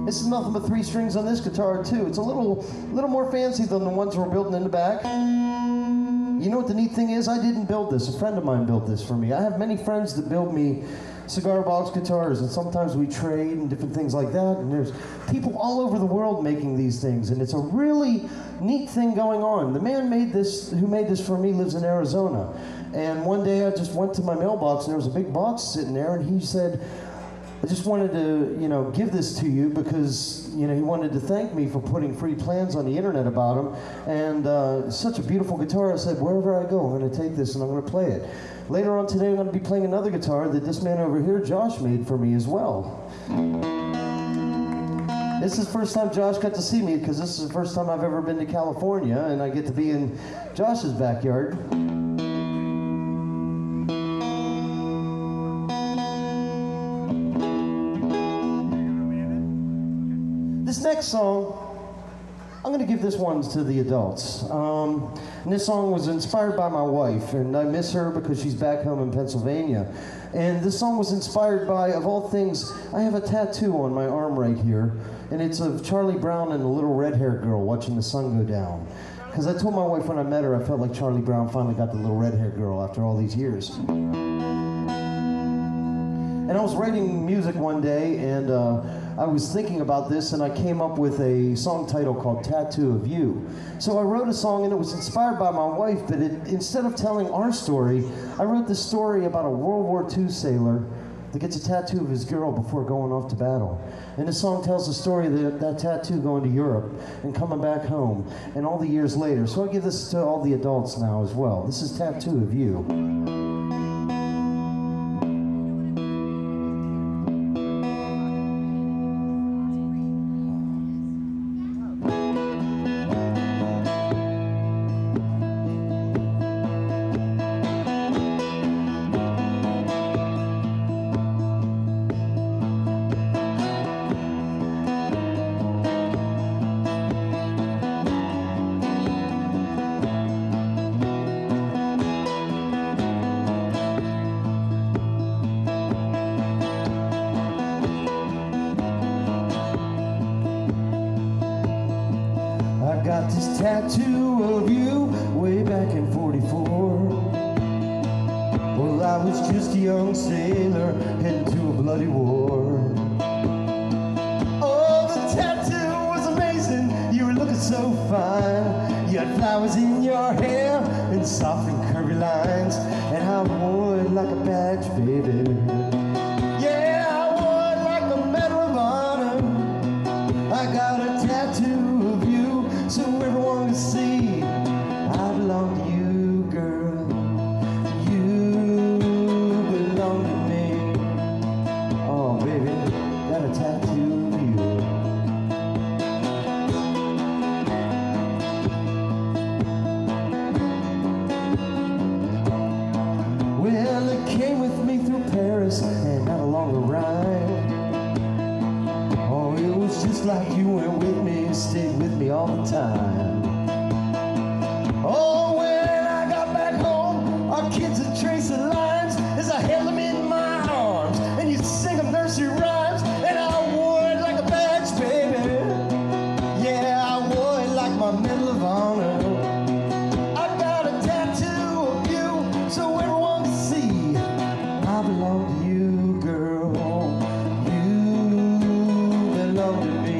This is nothing but 3 strings on this guitar too. It's a little more fancy than the ones we're building in the back. You know what the neat thing is? I didn't build this. A friend of mine built this for me. I have many friends that build me cigar box guitars, and sometimes we trade and different things like that. And there's people all over the world making these things, and it's a really neat thing going on. The man who made this for me lives in Arizona. And one day I just went to my mailbox and there was a big box sitting there, and he said, I just wanted to, give this to you because, he wanted to thank me for putting free plans on the internet about him. And such a beautiful guitar. I said, wherever I go, I'm going to take this and I'm going to play it. Later on today, I'm going to be playing another guitar that this man over here, Josh, made for me as well. This is the first time Josh got to see me because this is the first time I've ever been to California, and I get to be in Josh's backyard. This next song, I'm going to give this one to the adults. And this song was inspired by my wife, and I miss her because she's back home in Pennsylvania. And this song was inspired by, of all things, I have a tattoo on my arm right here, and it's of Charlie Brown and a little red-haired girl watching the sun go down. Because I told my wife when I met her, I felt like Charlie Brown finally got the little red-haired girl after all these years. And I was writing music one day, and I was thinking about this, and I came up with a song title called Tattoo of You. So I wrote a song, and it was inspired by my wife, but instead of telling our story, I wrote this story about a World War II sailor that gets a tattoo of his girl before going off to battle. And the song tells the story of that tattoo going to Europe and coming back home, and all the years later. So I give this to all the adults now as well. This is Tattoo of You. Got this tattoo of you way back in '44. Well, I was just a young sailor heading to a bloody war. Oh, the tattoo was amazing. You were looking so fine. You had flowers in your hair and soft and curvy lines, and I wore it like a badge, baby. Yeah, I wore it like a Medal of Honor. I got a tattoo of you so everyone can see I belong to you, girl. You belong to me. Oh, baby, got a tattoo of you. Well, it came with me through Paris and not along the Rhine. Oh, it was just like you went with me, stayed with me all the time. Oh, when I got back home, our kids would trace the lines as I held them in my arms, and you'd sing them nursery rhymes, and I wore it like a badge, baby. Yeah, I wore it like my Medal of Honor. I got a tattoo of you so everyone can see I belong to you, girl. You belong to me.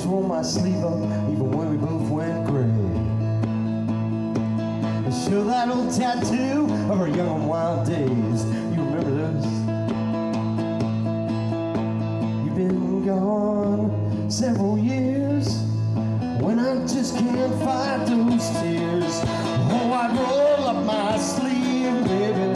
Roll my sleeve up, even when we both went gray. And show that old tattoo of our young and wild days. You remember those? You've been gone several years when I just can't fight those tears. Oh, I'd roll up my sleeve, baby.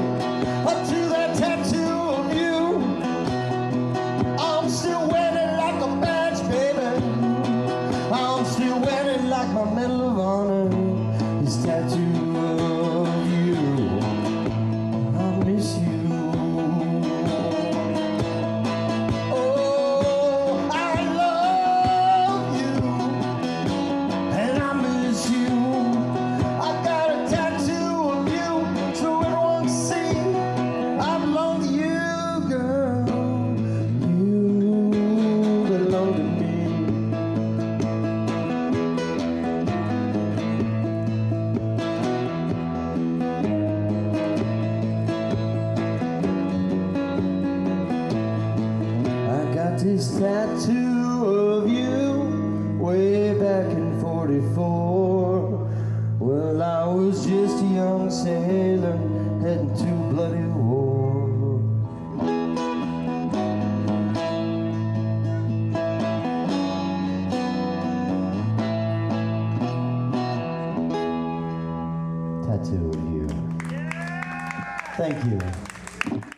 sailor heading to bloody war. Tattoo of you. Thank you.